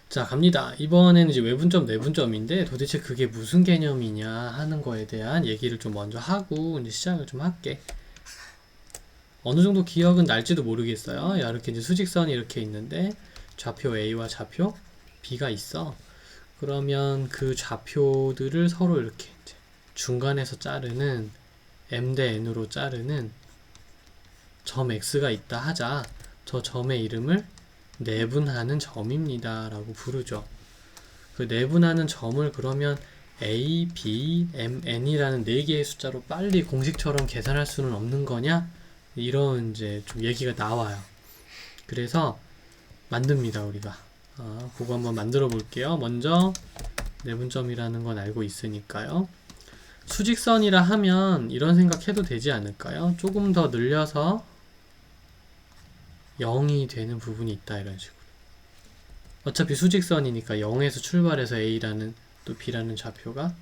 자, 갑니다. 이번에는 이제 외분점, 내분점인데 도대체 그게 무슨 개념이냐 하는 거에 대한 얘기를 좀 먼저 하고 이제 시작을 좀 할게. 어느 정도 기억은 날지도 모르겠어요. 이렇게 이제 수직선이 이렇게 있는데 좌표 A와 좌표 B가 있어. 그러면 그 좌표들을 서로 이렇게 이제 중간에서 자르는 M 대 N으로 자르는 점 X가 있다 하자. 저 점의 이름을 내분하는 점입니다 라고 부르죠. 그 내분하는 점을 그러면 A, B, M, N이라는 4개의 숫자로 빨리 공식처럼 계산할 수는 없는 거냐? 이런 이제 좀 얘기가 나와요. 그래서 만듭니다, 우리가. 그거 한번 만들어 볼게요. 먼저 내분점이라는 건 알고 있으니까요. 수직선이라 하면 이런 생각해도 되지 않을까요? 조금 더 늘려서 0이 되는 부분이 있다, 이런 식으로. 어차피 수직선이니까 0에서 출발해서 A라는 또 B라는 좌표가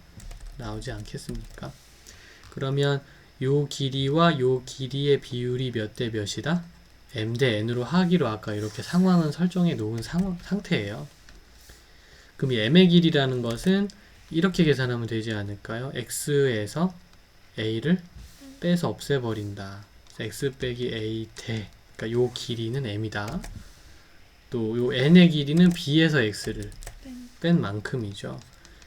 나오지 않겠습니까? 그러면 요 길이와 요 길이의 비율이 몇 대 몇이다? M 대 N으로 하기로 아까 이렇게 상황은 설정해 놓은 상태예요. 그럼 이 M의 길이라는 것은 이렇게 계산하면 되지 않을까요? X에서 A를 빼서 없애버린다. X 빼기 A 대, 그러니까 요 길이는 M이다. 또 요 N의 길이는 B에서 X를 뺀 만큼이죠.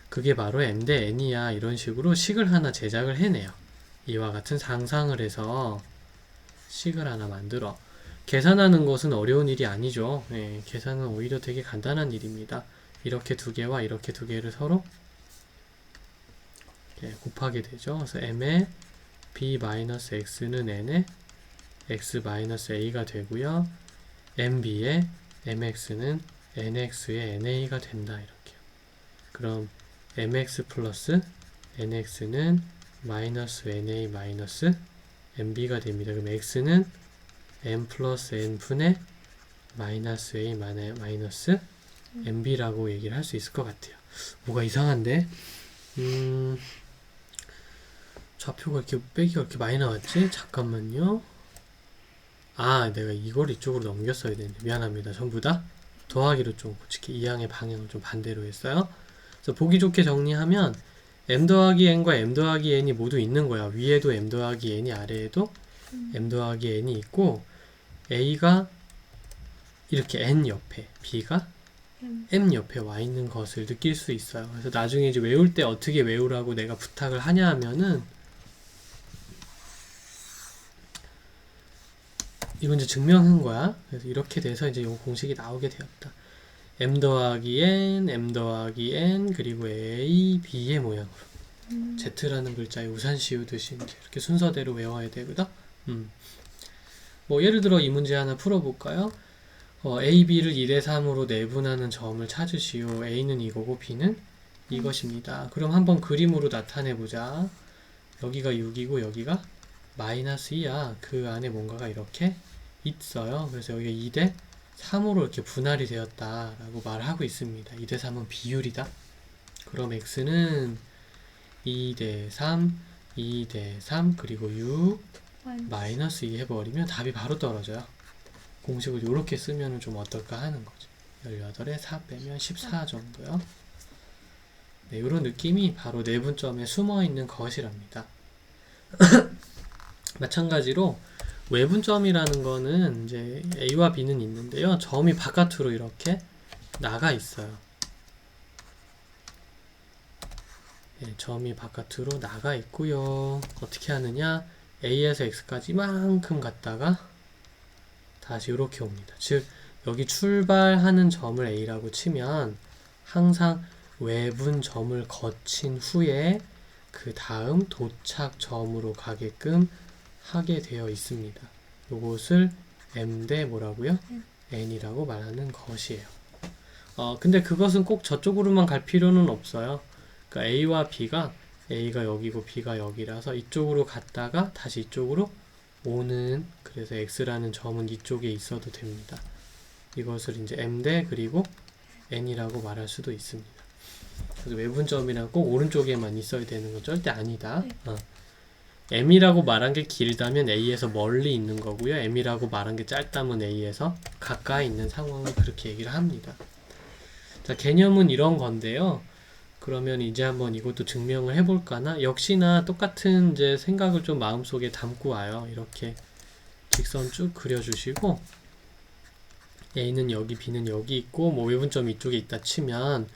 그게 바로 M 대 N이야. 이런 식으로 식을 하나 제작을 해내요. 이와 같은 상상을 해서 식을 하나 만들어. 계산하는 것은 어려운 일이 아니죠. 계산은 오히려 되게 간단한 일입니다. 이렇게 두 개와 이렇게 두 개를 서로 곱하게 되죠. 그래서 M의 B-X는 N의 X-A가 되고요. MB의 MX는 NX의 NA가 된다. 이렇게요. 그럼 MX 플러스 NX는 마이너스 NA 마이너스 MB가 됩니다. 그럼 X는 M 플러스 N분의 마이너스 A 마이너스 MB라고 얘기를 할 수 있을 것 같아요. 뭐가 이상한데? 좌표가 이렇게 빼기가 이렇게 많이 나왔지? 잠깐만요. 내가 이걸 이쪽으로 넘겼어야 되는데 미안합니다. 전부 다 더하기로 좀 고치게 이항의 방향을 좀 반대로 했어요. 그래서 보기 좋게 정리하면 M 더하기 N과 M 더하기 N이 모두 있는 거야. 위에도 M 더하기 N이 아래에도 M 더하기 N이 있고 A가 이렇게 N 옆에 B가 M 옆에 와 있는 것을 느낄 수 있어요. 그래서 나중에 이제 외울 때 어떻게 외우라고 내가 부탁을 하냐 하면은 이건 이제 증명한 거야. 그래서 이렇게 돼서 이제 이 공식이 나오게 되었다. M 더하기 N, M 더하기 N, 그리고 A, B의 모양으로. Z라는 글자에 우산 씌우듯이 이제 이렇게 순서대로 외워야 되거든. 뭐 예를 들어 이 문제 하나 풀어볼까요? A, B를 1대 3으로 내분하는 점을 찾으시오. A는 이거고 B는 이것입니다. 그럼 한번 그림으로 나타내보자. 여기가 6이고 여기가 마이너스 2야. 그 안에 뭔가가 이렇게 있어요. 그래서 여기가 2대 3으로 이렇게 분할이 되었다라고 말하고 있습니다. 2대 3은 비율이다. 그럼 X는 2대 3, 2대 3, 그리고 6, 마이너스 2 해버리면 답이 바로 떨어져요. 공식을 이렇게 쓰면 좀 어떨까 하는 거죠. 18에 4 빼면 14 정도요. 네, 이런 느낌이 바로 내분점에 숨어있는 것이랍니다. 마찬가지로 외분점이라는 거는 이제 A와 B는 있는데요. 점이 바깥으로 이렇게 나가 있어요. 네, 점이 바깥으로 나가 있고요. 어떻게 하느냐? A에서 X까지 이만큼 갔다가 다시 이렇게 옵니다. 즉 여기 출발하는 점을 A라고 치면 항상 외분점을 거친 후에 그 다음 도착점으로 가게끔 하게 되어 있습니다. 요것을 M 대 뭐라고요? N이라고 말하는 것이에요. 근데 그것은 꼭 저쪽으로만 갈 필요는 없어요. 그러니까 A와 B가 A가 여기고 B가 여기라서 이쪽으로 갔다가 다시 이쪽으로 오는, 그래서 X라는 점은 이쪽에 있어도 됩니다. 이것을 이제 M 대 그리고 N이라고 말할 수도 있습니다. 그래서 외분점이란 꼭 오른쪽에만 있어야 되는 건 절대 아니다. m이라고 말한 게 길다면 a에서 멀리 있는 거고요. m이라고 말한 게 짧다면 a에서 가까이 있는 상황을 그렇게 얘기를 합니다. 자, 개념은 이런 건데요. 그러면 이제 한번 이것도 증명을 해볼까나? 역시나 똑같은 이제 생각을 좀 마음속에 담고 와요. 이렇게 직선 쭉 그려주시고 A는 여기, B는 여기 있고 뭐 외분점이 이쪽에 있다 치면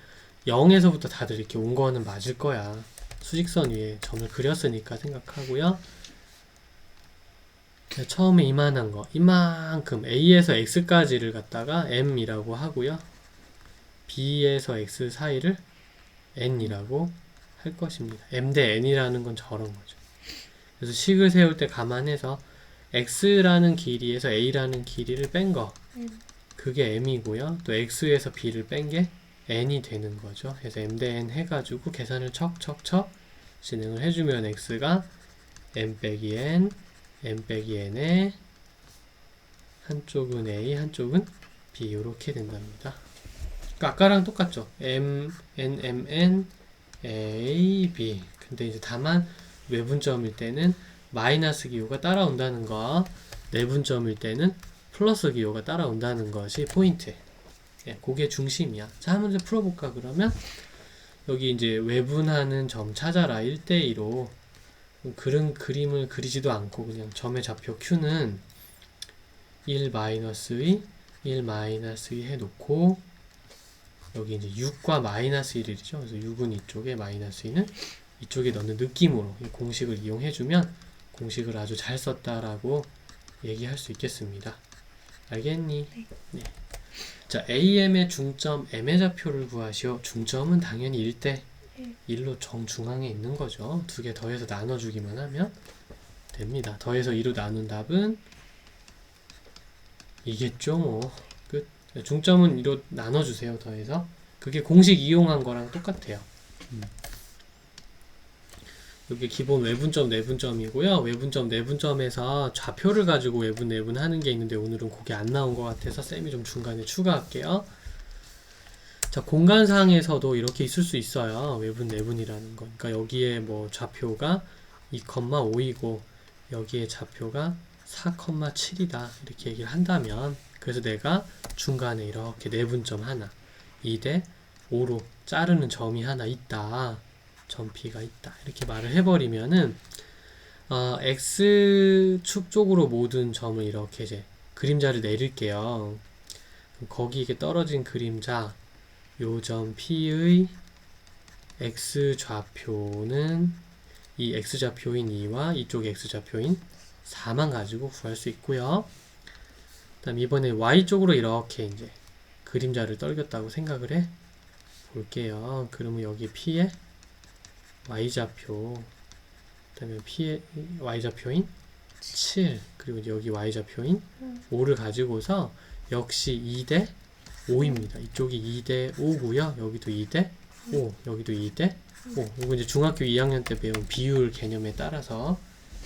0에서부터 다들 이렇게 온 거는 맞을 거야. 수직선 위에 점을 그렸으니까 생각하고요. 처음에 이만한 거, 이만큼 A에서 X까지를 갖다가 M이라고 하고요. B에서 X 사이를 N이라고 할 것입니다. M 대 N이라는 건 저런 거죠. 그래서 식을 세울 때 감안해서 X라는 길이에서 A라는 길이를 뺀 거, 그게 M이고요. 또 X에서 B를 뺀 게 N이 되는 거죠. 그래서 M 대 N 해가지고 계산을 척척척 진행을 해주면 X가 M 빼기 N, M 빼기 N에 한쪽은 A, 한쪽은 B 이렇게 된답니다. 그러니까 아까랑 똑같죠. M, N, M, N, A, B. 근데 이제 다만 외분점일 때는 마이너스 기호가 따라온다는 거, 내분점일 때는 플러스 기호가 따라온다는 것이 포인트. 예, 그게 중심이야. 자, 한번 이제 풀어볼까, 그러면? 여기 이제 외분하는 점 찾아라. 1대2로. 그림을 그리지도 않고 그냥 점의 좌표 Q는 1-2, 1-2 해놓고 여기 이제 6과 마이너스 1이죠. 그래서 6은 이쪽에, 마이너스 2는 이쪽에 넣는 느낌으로 이 공식을 이용해주면 공식을 아주 잘 썼다라고 얘기할 수 있겠습니다. 알겠니? 네. 자, AM의 중점 M의 좌표를 구하시오. 중점은 당연히 1대 1로 정중앙에 있는 거죠. 두 개 더해서 나눠주기만 하면 됩니다. 더해서 2로 나눈 답은 이겠죠, 뭐. 끝. 중점은 2로 나눠주세요, 더해서. 그게 공식 이용한 거랑 똑같아요. 여기 기본 외분점, 내분점이고요. 외분점, 내분점에서 좌표를 가지고 외분, 내분 하는 게 있는데 오늘은 그게 안 나온 것 같아서 쌤이 좀 중간에 추가할게요. 자, 공간상에서도 이렇게 있을 수 있어요. 외분, 내분이라는 거. 그러니까 여기에 뭐 좌표가 2,5이고 여기에 좌표가 4,7이다. 이렇게 얘기를 한다면 그래서 내가 중간에 이렇게 내분점 하나 2대 5로 자르는 점이 하나 있다. 점P가 있다. 이렇게 말을 해버리면은 X축 쪽으로 모든 점을 이렇게 이제 그림자를 내릴게요. 거기 이게 떨어진 그림자 요 점 P의 X좌표는 이 X좌표인 2와 이쪽 X좌표인 4만 가지고 구할 수 있고요. 그 다음 이번에 Y쪽으로 이렇게 이제 그림자를 떨겼다고 생각을 해 볼게요. 그러면 여기 P에 Y좌표, 그 다음에 P의 Y좌표인 7, 그리고 여기 Y좌표인 5를 가지고서 역시 2대 5입니다. 이쪽이 2대 5고요. 여기도 2대 5, 여기도 2대 5. 이거 이제 중학교 2학년 때 배운 비율 개념에 따라서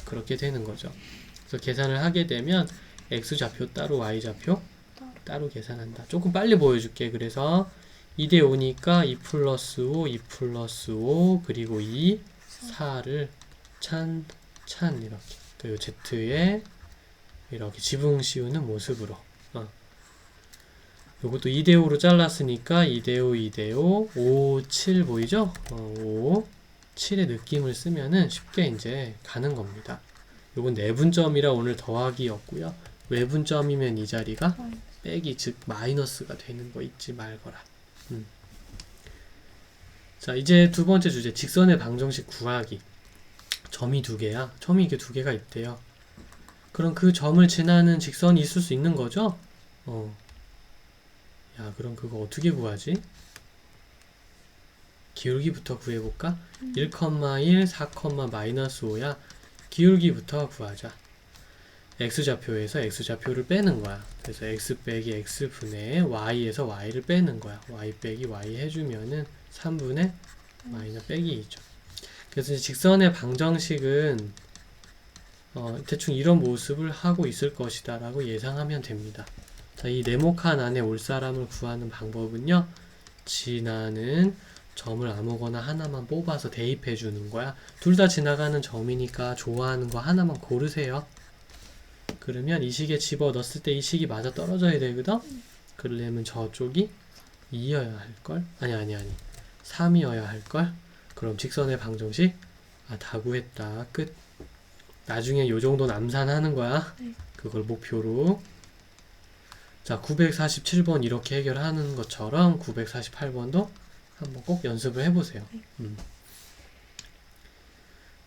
그렇게 되는 거죠. 그래서 계산을 하게 되면 X좌표 따로 Y좌표 따로 계산한다. 조금 빨리 보여줄게. 그래서 2대 5니까 2 플러스 5, 2 플러스 5, 그리고 2, 4를 찬 이렇게. 그리고 Z에 이렇게 지붕 씌우는 모습으로. 요것도 2대 5로 잘랐으니까 2대 5, 2대 5, 5, 7 보이죠? 5, 7의 느낌을 쓰면은 쉽게 이제 가는 겁니다. 요건 내분점이라 오늘 더하기였고요. 외분점이면 이 자리가 빼기, 즉 마이너스가 되는 거 잊지 말거라. 자, 이제 두 번째 주제, 직선의 방정식 구하기. 점이 두 개야. 점이 이게 두 개가 있대요. 그럼 그 점을 지나는 직선이 있을 수 있는 거죠? 야, 그럼 그거 어떻게 구하지? 기울기부터 구해볼까? 1,1, 4, 마이너스 5야. 기울기부터 구하자. X좌표에서 X좌표를 빼는 거야. 그래서 X 빼기 X분의 Y에서 Y를 빼는 거야. Y 빼기 Y 해주면은 3분의 마이너스 빼기 2죠. 그래서 직선의 방정식은 대충 이런 모습을 하고 있을 것이다 라고 예상하면 됩니다. 자, 이 네모칸 안에 올 사람을 구하는 방법은요, 지나는 점을 아무거나 하나만 뽑아서 대입해 주는 거야. 둘 다 지나가는 점이니까 좋아하는 거 하나만 고르세요. 그러면 이 식에 집어 넣었을 때 이 식이 맞아 떨어져야 되거든? 그러려면 저쪽이 2여야 할걸? 아니 3이어야 할걸? 그럼 직선의 방정식 다 구했다. 끝. 나중에 요 정도 남산하는 거야. 네. 그걸 목표로. 자, 947번 이렇게 해결하는 것처럼 948번도 한번 꼭 연습을 해보세요. 네.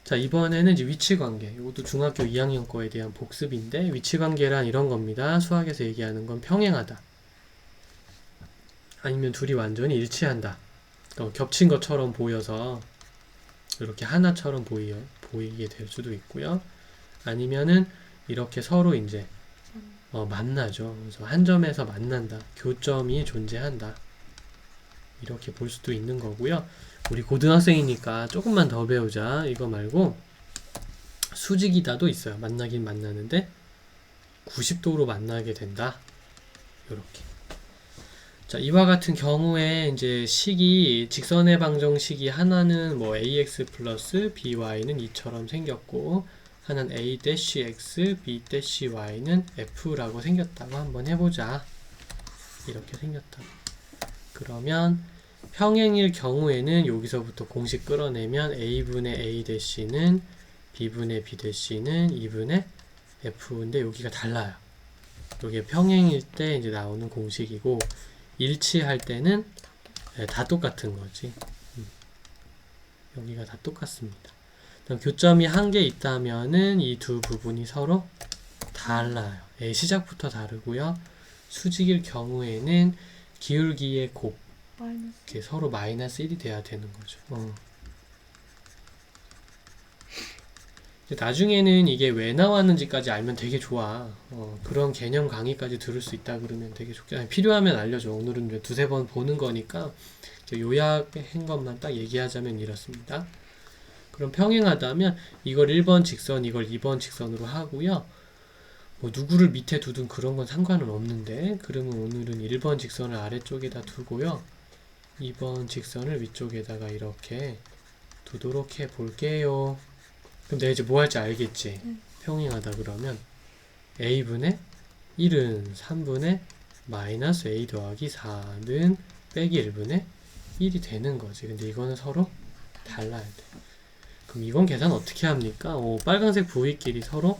자, 이번에는 이제 위치관계. 이것도 중학교 2학년 거에 대한 복습인데, 위치관계란 이런 겁니다. 수학에서 얘기하는 건 평행하다. 아니면 둘이 완전히 일치한다. 겹친 것처럼 보여서 이렇게 하나처럼 보이게 될 수도 있고요. 아니면은 이렇게 서로 이제 만나죠. 그래서 한 점에서 만난다. 교점이 존재한다. 이렇게 볼 수도 있는 거고요. 우리 고등학생이니까 조금만 더 배우자. 이거 말고 수직이다도 있어요. 만나긴 만나는데 90도로 만나게 된다. 요렇게. 자, 이와 같은 경우에 이제 식이 직선의 방정식이 하나는 뭐 ax 플러스 by는 2처럼 생겼고 하나는 a-x, b-y는 f라고 생겼다고 한번 해보자. 이렇게 생겼다. 그러면 평행일 경우에는 여기서부터 공식 끌어내면 a분의 a-는 b분의 b-는 2분의 f인데 여기가 달라요. 여기에 평행일 때 이제 나오는 공식이고 일치할 때는 다 똑같은 거지. 여기가 다 똑같습니다. 교점이 한 개 있다면은 이 두 부분이 서로 달라요. 시작부터 다르고요. 수직일 경우에는 기울기의 곱 이렇게 서로 마이너스 1이 돼야 되는 거죠. 나중에는 이게 왜 나왔는지까지 알면 되게 좋아. 그런 개념 강의까지 들을 수 있다 그러면 되게 좋겠다. 필요하면 알려줘. 오늘은 두세 번 보는 거니까 요약한 것만 딱 얘기하자면 이렇습니다. 그럼 평행하다면 이걸 1번 직선, 이걸 2번 직선으로 하고요. 뭐 누구를 밑에 두든 그런 건 상관은 없는데 그러면 오늘은 1번 직선을 아래쪽에다 두고요. 2번 직선을 위쪽에다가 이렇게 두도록 해 볼게요. 그럼 내가 이제 뭐 할지 알겠지? 평행하다 그러면 a분의 1은 3분의 마이너스 a 더하기 4는 빼기 1분의 1이 되는 거지. 근데 이거는 서로 달라야 돼. 그럼 이건 계산 어떻게 합니까? 빨간색 부위끼리 서로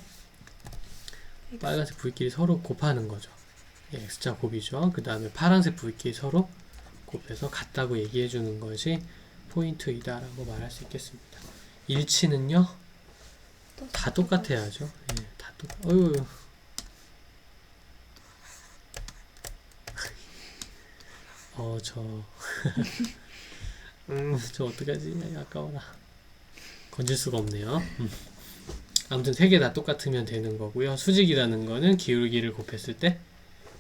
곱하는 거죠. x자 곱이죠. 그 다음에 파란색 부위끼리 서로 곱해서 같다고 얘기해 주는 것이 포인트이다 라고 말할 수 있겠습니다. 일치는요? 다 똑같아야죠. 다 어휴. 저 어떡하지? 아까워라. 건질 수가 없네요. 아무튼 세 개 다 똑같으면 되는 거고요. 수직이라는 거는 기울기를 곱했을 때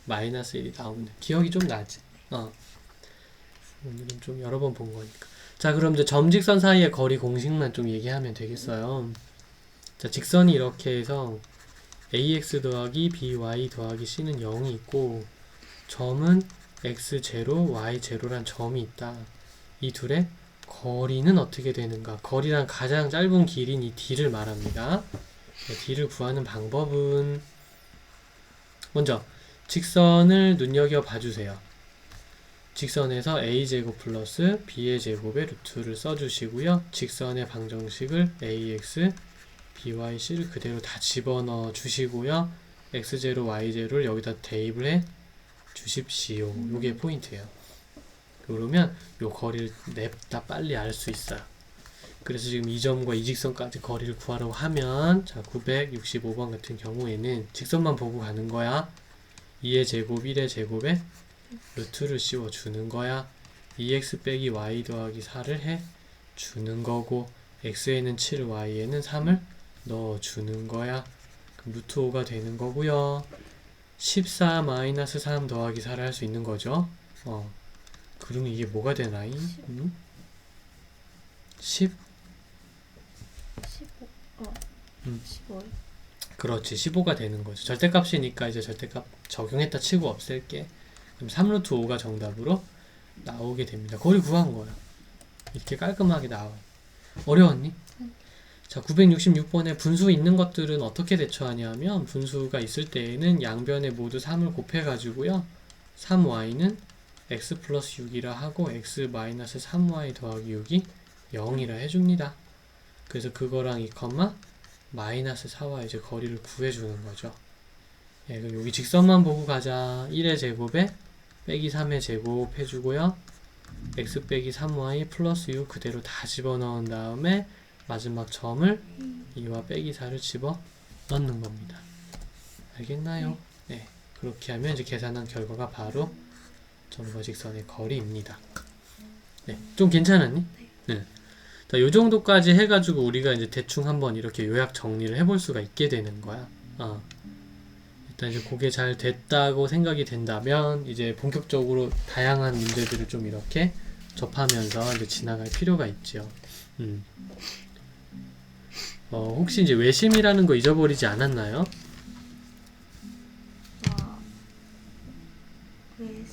마이너스 1이 나오는. 기억이 좀 나지? 오늘은 좀 여러 번 본 거니까. 자, 그럼 이제 점직선 사이의 거리 공식만 좀 얘기하면 되겠어요. 자, 직선이 이렇게 해서 ax 더하기 by 더하기 c는 0이 있고 점은 x0, y0란 점이 있다. 이 둘의 거리는 어떻게 되는가? 거리란 가장 짧은 길인 이 d를 말합니다. d를 구하는 방법은 먼저 직선을 눈여겨 봐주세요. 직선에서 a제곱 플러스 b의 제곱의 루트를 써주시고요. 직선의 방정식을 ax, by, c를 그대로 다 집어넣어 주시고요. x0, y0를 여기다 대입을 해 주십시오. 요게 포인트예요. 그러면 요 거리를 냅다 빨리 알 수 있어요. 그래서 지금 이 점과 이 직선까지 거리를 구하려고 하면 자 965번 같은 경우에는 직선만 보고 가는 거야. 2의 제곱, 1의 제곱에 루트를 씌워 주는 거야. 2x 빼기 y 더하기 4를 해 주는 거고 x에는 7, y에는 3을 넣어 주는 거야. 그럼 루트 5가 되는 거고요. 14 마이너스 3 더하기 4를 할 수 있는 거죠. 그러면 이게 뭐가 되나이? 10? 15. 그렇지. 15가 되는 거죠. 절대값이니까 이제 절대값 적용했다 치고 없앨게. 그럼 3루트 5가 정답으로 나오게 됩니다. 거리 구한 거야. 이렇게 깔끔하게 나와요. 어려웠니? 자, 966번에 분수 있는 것들은 어떻게 대처하냐면 분수가 있을 때에는 양변에 모두 3을 곱해가지고요. 3y는 x 플러스 6이라 하고 x 마이너스 3y 더하기 6이 0이라 해줍니다. 그래서 그거랑 이 컴마 마이너스 4와 이제 거리를 구해주는 거죠. 예, 그럼 여기 직선만 보고 가자. 1의 제곱에 빼기 3의 제곱 해주고요. x 빼기 3y 플러스 6 그대로 다 집어넣은 다음에 마지막 점을 2와 빼기 4를 집어 넣는 겁니다. 알겠나요? 네. 그렇게 하면 이제 계산한 결과가 바로 점과 직선의 거리입니다. 네. 좀 괜찮았니? 네. 자, 요 정도까지 해가지고 우리가 이제 대충 한번 이렇게 요약 정리를 해볼 수가 있게 되는 거야. 일단 이제 그게 잘 됐다고 생각이 된다면 이제 본격적으로 다양한 문제들을 좀 이렇게 접하면서 이제 지나갈 필요가 있죠. 혹시 이제 외심이라는 거 잊어버리지 않았나요? 왜?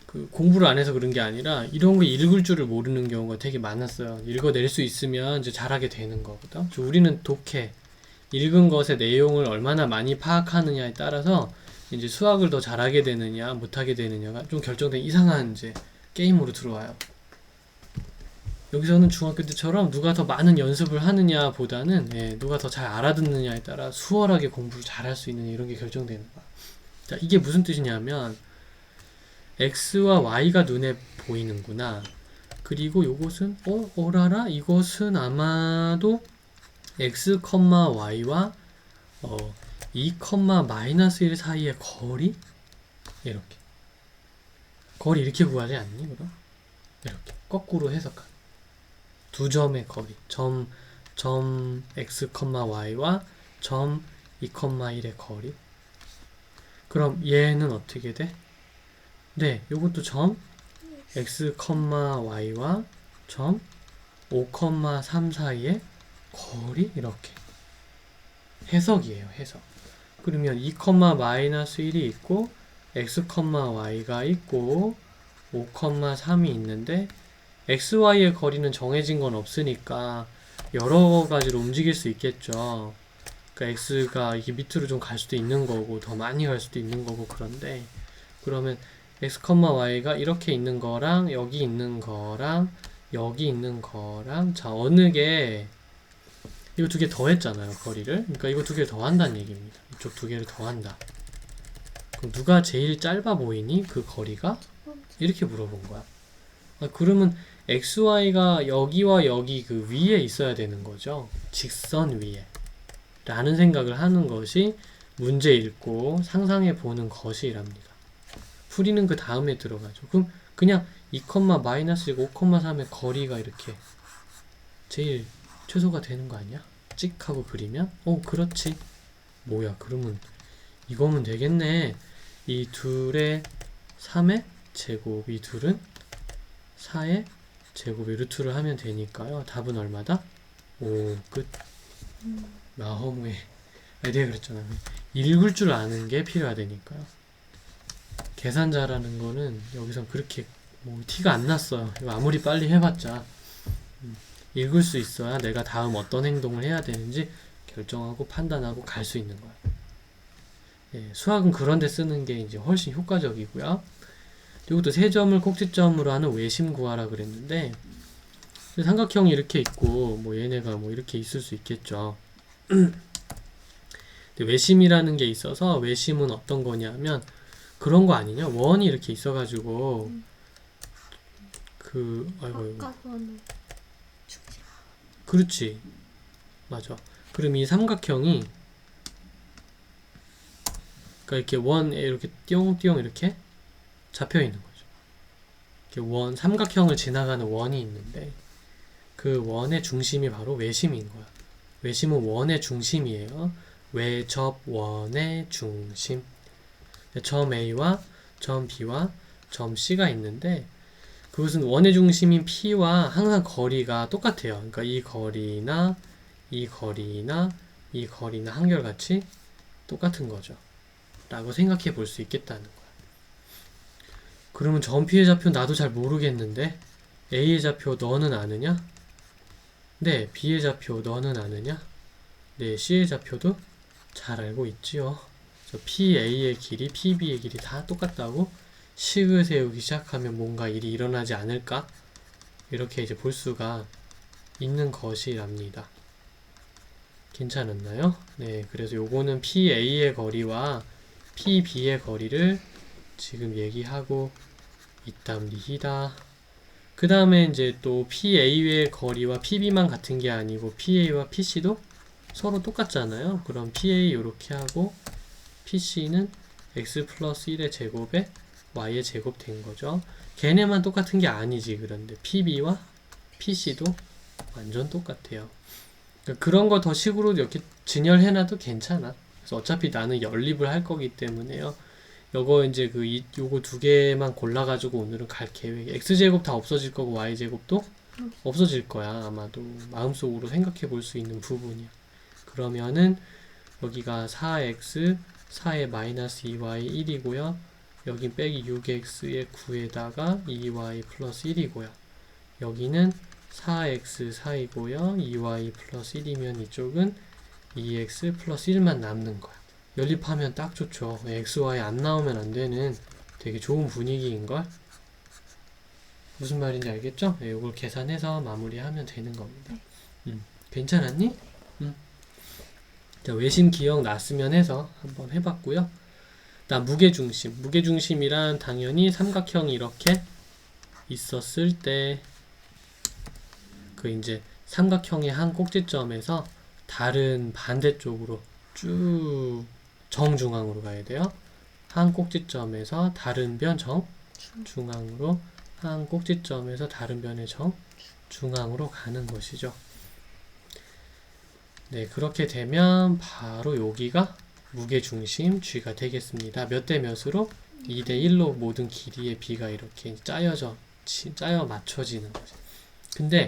그 공부를 안 해서 그런 게 아니라 이런 거 읽을 줄을 모르는 경우가 되게 많았어요. 읽어낼 수 있으면 이제 잘하게 되는 거거든. 우리는 독해. 읽은 것의 내용을 얼마나 많이 파악하느냐에 따라서 이제 수학을 더 잘하게 되느냐 못하게 되느냐가 좀 결정된 이상한 이제 게임으로 들어와요. 여기서는 중학교 때처럼 누가 더 많은 연습을 하느냐 보다는 누가 더 잘 알아듣느냐에 따라 수월하게 공부를 잘할 수 있는 이런 게 결정되는 거야. 자, 이게 무슨 뜻이냐면 x와 y가 눈에 보이는구나. 그리고 요것은 어라라 이것은 아마도 x, y와 2, 마이너스 1 사이의 거리? 이렇게 거리 이렇게 구하지 않니? 그럼? 이렇게 거꾸로 해석하는 두 점의 거리 점 x, y와 점 2, 1의 거리. 그럼 얘는 어떻게 돼? 네, 요것도 점 x, y와 점 5, 3 사이의 거리? 이렇게 해석이에요. 해석. 그러면 2, 마이너스 1이 있고 x, y가 있고 5, 3이 있는데 x, y의 거리는 정해진 건 없으니까 여러 가지로 움직일 수 있겠죠. 그러니까 x가 이게 밑으로 좀 갈 수도 있는 거고 더 많이 갈 수도 있는 거고. 그런데 그러면 x, y가 이렇게 있는 거랑 여기 있는 거랑 여기 있는 거랑 자 어느 게 이거 두 개 더했잖아요, 거리를. 그러니까 이거 두 개를 더한다는 얘기입니다. 이쪽 두 개를 더한다. 그럼 누가 제일 짧아 보이니? 그 거리가? 이렇게 물어본 거야. 그러면 xy가 여기와 여기 그 위에 있어야 되는 거죠. 직선 위에. 라는 생각을 하는 것이 문제 읽고 상상해 보는 것이랍니다. 풀이는 그 다음에 들어가죠. 그럼 그냥 2, 마이너스 5, 3의 거리가 이렇게 제일 최소가 되는 거 아니야? 찍 하고 그리면? 그렇지. 뭐야, 그러면 이거면 되겠네. 이 둘의 3의 제곱, 이 둘은 4의 제곱의 루트를 하면 되니까요. 답은 얼마다? 5, 끝. 나허무에 내가 그랬잖아. 읽을 줄 아는 게 필요하다니까요. 계산 잘하는 거는 여기서 그렇게 뭐 티가 안 났어요. 이거 아무리 빨리 해봤자 읽을 수 있어야 내가 다음 어떤 행동을 해야 되는지 결정하고 판단하고 갈 수 있는 거예요. 수학은 그런 데 쓰는 게 이제 훨씬 효과적이고요. 이것도 세 점을 꼭지점으로 하는 외심 구하라 그랬는데 삼각형이 이렇게 있고 뭐 얘네가 뭐 이렇게 있을 수 있겠죠. 근데 외심이라는 게 있어서 외심은 어떤 거냐면 그런 거 아니냐? 원이 이렇게 있어가지고 아이고 중심. 그렇지. 맞아. 그럼 이 삼각형이 그러니까 이렇게 원에 이렇게 띠용띠용 이렇게 잡혀 있는 거죠. 이렇게 삼각형을 지나가는 원이 있는데 그 원의 중심이 바로 외심인 거야. 외심은 원의 중심이에요. 외접원의 중심. 점 A와 점 B와 점 C가 있는데 그것은 원의 중심인 P와 항상 거리가 똑같아요. 그러니까 이 거리나 이 거리나 이 거리나 한결같이 똑같은 거죠. 라고 생각해 볼 수 있겠다는 거야. 그러면 점 P의 좌표 나도 잘 모르겠는데 A의 좌표 너는 아느냐? 네. B의 좌표 너는 아느냐? 네. C의 좌표도 잘 알고 있지요. 그래서 PA의 길이, PB의 길이 다 똑같다고 식을 세우기 시작하면 뭔가 일이 일어나지 않을까? 이렇게 이제 볼 수가 있는 것이랍니다. 괜찮았나요? 네, 그래서 요거는 PA의 거리와 PB의 거리를 지금 얘기하고 있답니다. 그 다음에 이제 또 PA의 거리와 PB만 같은 게 아니고 PA와 PC도 서로 똑같잖아요. 그럼 PA 이렇게 하고 PC는 x 플러스 1의 제곱에 y의 제곱 된 거죠. 걔네만 똑같은 게 아니지. 그런데 PB와 PC도 완전 똑같아요. 그러니까 그런 거 더 식으로 이렇게 진열해놔도 괜찮아. 그래서 어차피 나는 연립을 할 거기 때문에요. 요거 이제 요거 두 개만 골라가지고 오늘은 갈 계획. x제곱 다 없어질 거고 y제곱도 없어질 거야. 아마도 마음속으로 생각해 볼 수 있는 부분이야. 그러면은 여기가 4x 4에 마이너스 2y 1이고요. 여긴 빼기 6x의 9에다가 2y 플러스 1이고요. 여기는 4x 4이고요. 2y 플러스 1이면 이쪽은 2x 플러스 1만 남는 거야. 연립하면 딱 좋죠. x, y 안 나오면 안 되는 되게 좋은 분위기인걸? 무슨 말인지 알겠죠? 네, 이걸 계산해서 마무리하면 되는 겁니다. 괜찮았니? 자, 외심 기억 났으면 해서 한번 해봤고요. 나 무게중심. 무게중심이란 당연히 삼각형이 이렇게 있었을 때 그 이제 삼각형의 한 꼭지점에서 다른 반대쪽으로 쭉 정중앙으로 가야 돼요. 한 꼭지점에서 다른 변 정중앙으로 한 꼭지점에서 다른 변의 정중앙으로 가는 것이죠. 네, 그렇게 되면 바로 여기가 무게중심 G가 되겠습니다. 몇 대 몇으로? 2대 1로 모든 길이의 B가 이렇게 짜여 맞춰지는 거죠. 근데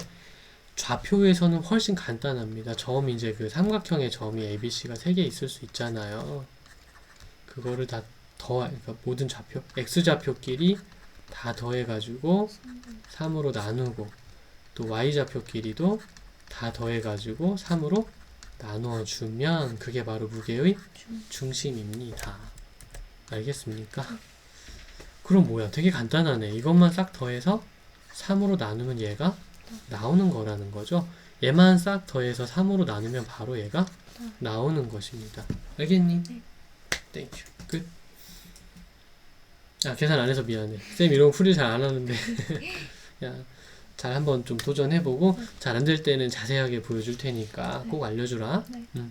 좌표에서는 훨씬 간단합니다. 점이 이제 그 삼각형의 점이 ABC가 3개 있을 수 있잖아요. 그거를 다 그러니까 모든 좌표, X좌표끼리 다 더해가지고 3으로 나누고 또 Y좌표끼리도 다 더해가지고 3으로 나누어주면 그게 바로 무게의 중심입니다. 알겠습니까? 그럼 뭐야? 되게 간단하네. 이것만 싹 더해서 3으로 나누면 얘가 나오는 거라는 거죠. 얘만 싹 더해서 3으로 나누면 바로 얘가 나오는 것입니다. 알겠니? 네. 땡큐. 끝. 아, 계산 안 해서 미안해. 쌤 이런 거 풀이 잘 안 하는데. 야, 잘 한번 좀 도전해보고 잘 안 될 때는 자세하게 보여줄 테니까 꼭 알려주라. 네.